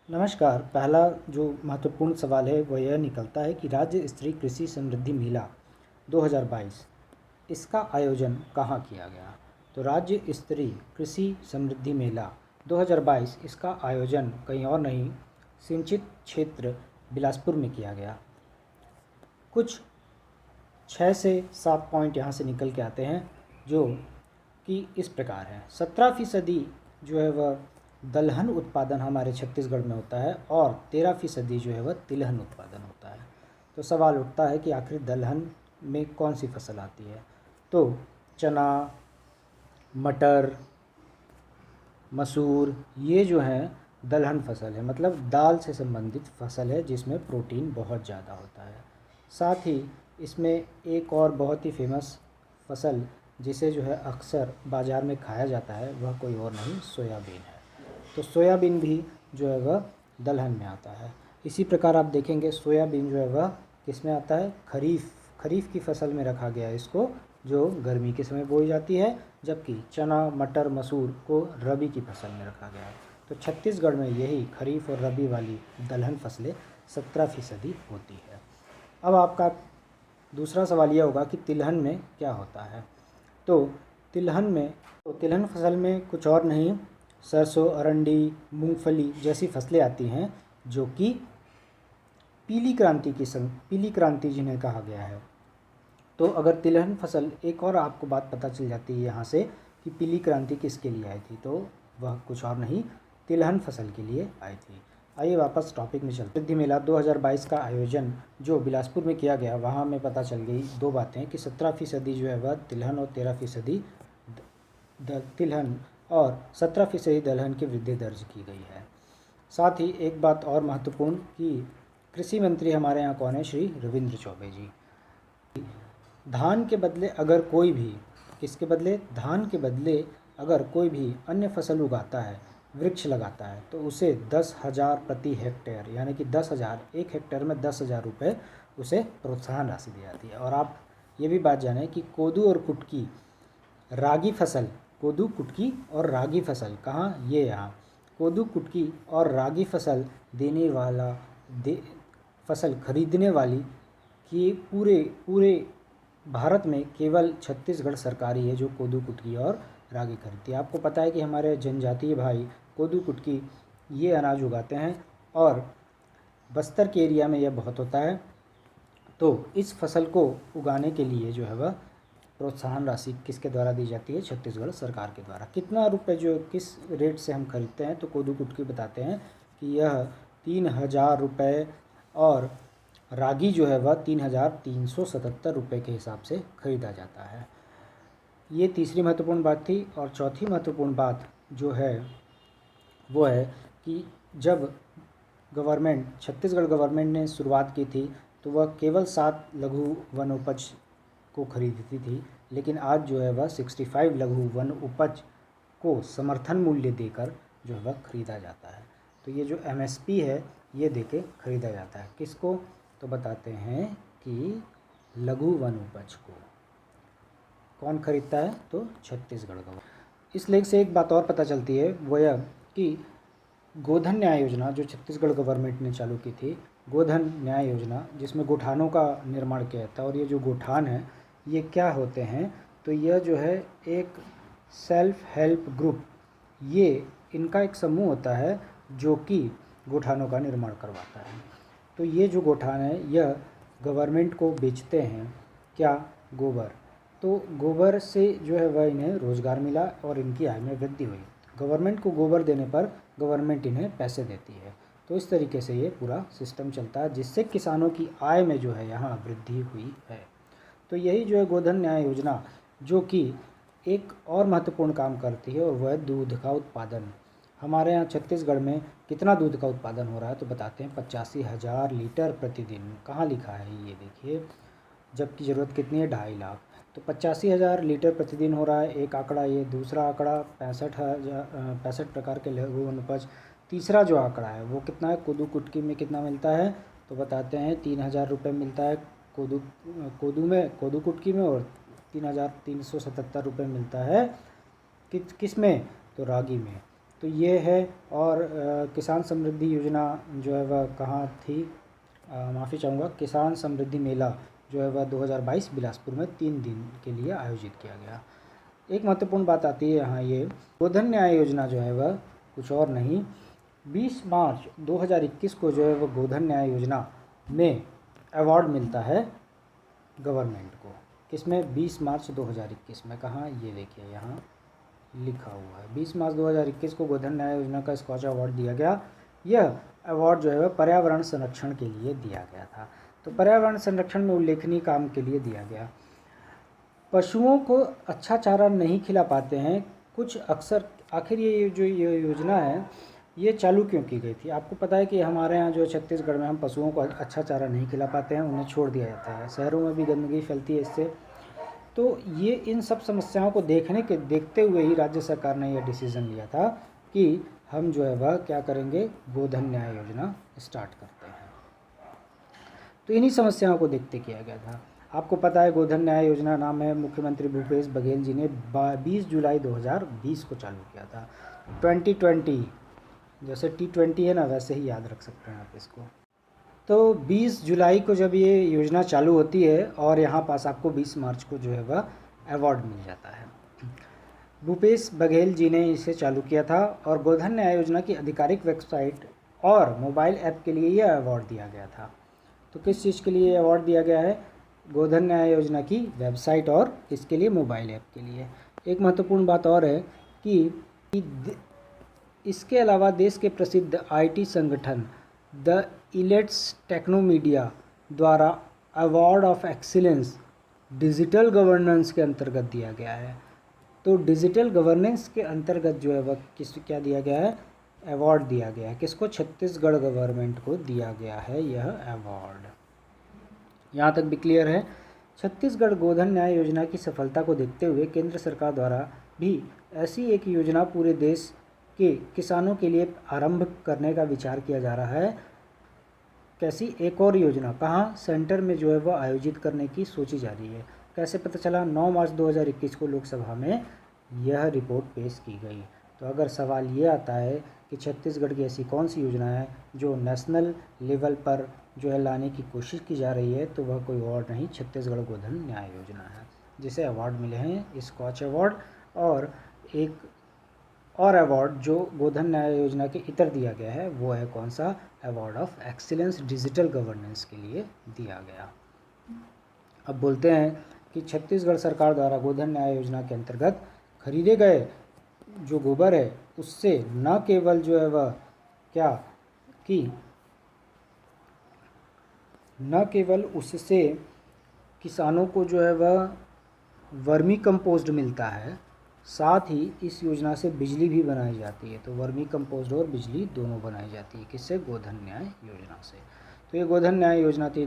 नमस्कार। पहला जो महत्वपूर्ण सवाल है वो यह निकलता है कि राज्य स्तरीय कृषि समृद्धि मेला 2022 इसका आयोजन कहाँ किया गया। तो राज्य स्तरीय कृषि समृद्धि मेला 2022 इसका आयोजन कहीं और नहीं, सिंचित क्षेत्र बिलासपुर में किया गया। कुछ 6 से 7 पॉइंट यहाँ से निकल के आते हैं जो कि इस प्रकार है। 17% जो है वह दलहन उत्पादन हमारे छत्तीसगढ़ में होता है और 13% जो है वह तिलहन उत्पादन होता है। तो सवाल उठता है कि आखिर दलहन में कौन सी फसल आती है। तो चना, मटर, मसूर, ये जो है दलहन फसल है, मतलब दाल से संबंधित फसल है जिसमें प्रोटीन बहुत ज़्यादा होता है। साथ ही इसमें एक और बहुत ही फेमस फसल जिसे जो है अक्सर बाज़ार में खाया जाता है वह कोई और नहीं, सोयाबीन है। तो सोयाबीन भी जो है वह दलहन में आता है। इसी प्रकार आप देखेंगे सोयाबीन जो है वह किस में आता है, खरीफ की फसल में रखा गया है इसको, जो गर्मी के समय बोई जाती है, जबकि चना, मटर, मसूर को रबी की फसल में रखा गया है। तो छत्तीसगढ़ में यही खरीफ और रबी वाली दलहन फसलें 17% होती है। अब आपका दूसरा सवाल यह होगा कि तिलहन में क्या होता है। तो तिलहन फसल में कुछ और नहीं, सरसों, अरंडी, मूंगफली जैसी फसलें आती हैं जो कि पीली क्रांति जिन्हें कहा गया है। तो अगर तिलहन फसल, एक और आपको बात पता चल जाती है यहाँ से कि पीली क्रांति किसके लिए आई थी, तो वह कुछ और नहीं, तिलहन फसल के लिए आई थी। आइए वापस टॉपिक में चलते। समृद्धि मेला 2022 का आयोजन जो बिलासपुर में किया गया, वहाँ हमें पता चल गई दो बातें कि 17% जो है वह तिलहन और 13% तिलहन और 17% दलहन की वृद्धि दर्ज की गई है। साथ ही एक बात और महत्वपूर्ण कि कृषि मंत्री हमारे यहाँ कौन है, श्री रविंद्र चौबे जी। धान के बदले अगर कोई भी, किसके बदले, धान के बदले अगर कोई भी अन्य फसल उगाता है, वृक्ष लगाता है, तो उसे 10,000 प्रति हेक्टेयर, यानी कि 10,000, एक हेक्टेयर में 10,000 रुपये उसे प्रोत्साहन राशि दी जाती है। और आप ये भी बात जानें कि कोदू और कुटकी, रागी फसल, कोदू, कुटकी और रागी फसल कहाँ, ये यहाँ कोदू, कुटकी और रागी फसल देने वाला फसल खरीदने वाली कि पूरे भारत में केवल छत्तीसगढ़ सरकार ही है जो कोदू, कुटकी और रागी खरीदती है। आपको पता है कि हमारे जनजातीय भाई कोदू, कुटकी ये अनाज उगाते हैं और बस्तर के एरिया में यह बहुत होता है। तो इस फसल को उगाने के लिए जो है वह प्रोत्साहन राशि किसके द्वारा दी जाती है, छत्तीसगढ़ सरकार के द्वारा। कितना रुपए, जो किस रेट से हम खरीदते हैं, तो कोदू, कुटकी बताते हैं कि यह 3,000 रुपये और रागी जो है वह 3,377 रुपये के हिसाब से खरीदा जाता है। ये तीसरी महत्वपूर्ण बात थी। और चौथी महत्वपूर्ण बात जो है वो है कि जब छत्तीसगढ़ गवर्नमेंट ने शुरुआत की थी तो वह केवल 7 लघु वन उपज को खरीदती थी, लेकिन आज जो है वह 65 लघु वन उपज को समर्थन मूल्य देकर जो है वह खरीदा जाता है। तो ये जो MSP है ये देके खरीदा जाता है। किसको, तो बताते हैं कि लघु वन उपज को कौन खरीदता है, तो छत्तीसगढ़ गवर्नमेंट। इस लेख से एक बात और पता चलती है, वो यह कि गोधन न्याय योजना जो छत्तीसगढ़ गवर्नमेंट ने चालू की थी, गोधन न्याय योजना, जिसमें गोठानों का निर्माण किया था। और ये जो गोठान है ये क्या होते हैं, तो यह जो है एक सेल्फ हेल्प ग्रुप, ये इनका एक समूह होता है जो कि गोठानों का निर्माण करवाता है। तो ये जो गोठान है यह गवर्नमेंट को बेचते हैं क्या, गोबर। तो गोबर से जो है वह इन्हें रोज़गार मिला और इनकी आय में वृद्धि हुई। गवर्नमेंट को गोबर देने पर गवर्नमेंट इन्हें पैसे देती है। तो इस तरीके से ये पूरा सिस्टम चलता है जिससे किसानों की आय में जो है यहाँ वृद्धि हुई है। तो यही जो है गोधन न्याय योजना, जो कि एक और महत्वपूर्ण काम करती है और वह है दूध का उत्पादन। हमारे यहाँ छत्तीसगढ़ में कितना दूध का उत्पादन हो रहा है, तो बताते हैं 85,000 लीटर प्रतिदिन। कहाँ लिखा है ये देखिए, जबकि ज़रूरत कितनी है, 2.5 लाख। तो 85,000 लीटर प्रतिदिन हो रहा है, एक आंकड़ा ये। दूसरा आंकड़ा 65 प्रकार के लघु वन उपज। तीसरा जो आंकड़ा है वो कितना है, कोदू, कुटकी में कितना मिलता है, तो बताते हैं 3,000 रुपये मिलता है कोदू कुटकी में, और 3,377 रुपये मिलता है किस में, तो रागी में। तो ये है। और किसान समृद्धि योजना जो है वह कहाँ थी, माफ़ी चाहूँगा, किसान समृद्धि मेला जो है वह 2022 बिलासपुर में 3 दिन के लिए आयोजित किया गया। एक महत्वपूर्ण बात आती है यहाँ, ये गोधन न्याय योजना जो है वह कुछ और नहीं, 20 मार्च 2021 को जो है वह गोधन न्याय योजना में अवार्ड मिलता है गवर्नमेंट को। किसमें? 20 मार्च 2021 में। कहाँ? ये देखिए यहाँ लिखा हुआ है, 20 मार्च 2021 को गोधन न्याय योजना का स्कॉच अवार्ड दिया गया। यह अवार्ड जो है वह पर्यावरण संरक्षण के लिए दिया गया था। तो पर्यावरण संरक्षण में उल्लेखनीय काम के लिए दिया गया। पशुओं को अच्छा चारा नहीं खिला पाते हैं कुछ अक्सर। आखिर ये योजना है ये चालू क्यों की गई थी? आपको पता है कि हमारे यहाँ जो छत्तीसगढ़ में हम पशुओं को अच्छा चारा नहीं खिला पाते हैं, उन्हें छोड़ दिया जाता है। शहरों में भी गंदगी फैलती है इससे। तो ये इन सब समस्याओं को देखते हुए ही राज्य सरकार ने यह डिसीज़न लिया था कि हम जो है वह क्या करेंगे, गोधन न्याय योजना स्टार्ट करते हैं। तो इन्हीं समस्याओं को देखते किया गया था। आपको पता है गोधन न्याय योजना नाम है, मुख्यमंत्री भूपेश बघेल जी ने 20 जुलाई 2020 को चालू किया था। 2020 जैसे T20 है ना, वैसे ही याद रख सकते हैं आप इसको। तो 20 जुलाई को जब ये योजना चालू होती है और यहाँ पास आपको 20 मार्च को जो है वह अवार्ड मिल जाता है। भूपेश बघेल जी ने इसे चालू किया था और गोधन न्याय योजना की आधिकारिक वेबसाइट और मोबाइल ऐप के लिए यह अवार्ड दिया गया था। तो किस चीज़ के लिए अवार्ड दिया गया है? गोधन न्याय योजना की वेबसाइट और इसके लिए मोबाइल ऐप के लिए। एक महत्वपूर्ण बात और है कि इसके अलावा देश के प्रसिद्ध IT संगठन द इलेट्स टेक्नोमीडिया द्वारा award of excellence digital governance के अंतर्गत दिया गया है। तो डिजिटल गवर्नेंस के अंतर्गत जो है वह क्या दिया गया है? अवार्ड दिया गया है। किसको? छत्तीसगढ़ गवर्नमेंट को दिया गया है यह अवार्ड। यहाँ तक भी क्लियर है। छत्तीसगढ़ गोधन न्याय योजना की सफलता को देखते हुए केंद्र सरकार द्वारा भी ऐसी एक योजना पूरे देश के किसानों के लिए आरंभ करने का विचार किया जा रहा है। कैसी? एक और योजना कहाँ? सेंटर में जो है वह आयोजित करने की सोची जा रही है। कैसे पता चला? 9 मार्च 2021 को लोकसभा में यह रिपोर्ट पेश की गई। तो अगर सवाल ये आता है कि छत्तीसगढ़ की ऐसी कौन सी योजना है जो नेशनल लेवल पर जो है लाने की कोशिश की जा रही है, तो वह कोई और नहीं, छत्तीसगढ़ गोधन न्याय योजना है, जिसे अवार्ड मिले हैं स्कॉच अवार्ड। और एक और अवार्ड जो गोधन न्याय योजना के इतर दिया गया है वो है कौन सा? Award of excellence digital governance के लिए दिया गया। अब बोलते हैं कि छत्तीसगढ़ सरकार द्वारा गोधन न्याय योजना के अंतर्गत खरीदे गए जो गोबर है उससे न केवल जो है वह क्या कि न केवल उससे किसानों को जो है वह वर्मी कंपोस्ट मिलता है, साथ ही इस योजना से बिजली भी बनाई जाती है। तो वर्मी कंपोस्ट और बिजली दोनों बनाई जाती है। किससे? गोधन न्याय योजना से। तो ये गोधन न्याय योजना थी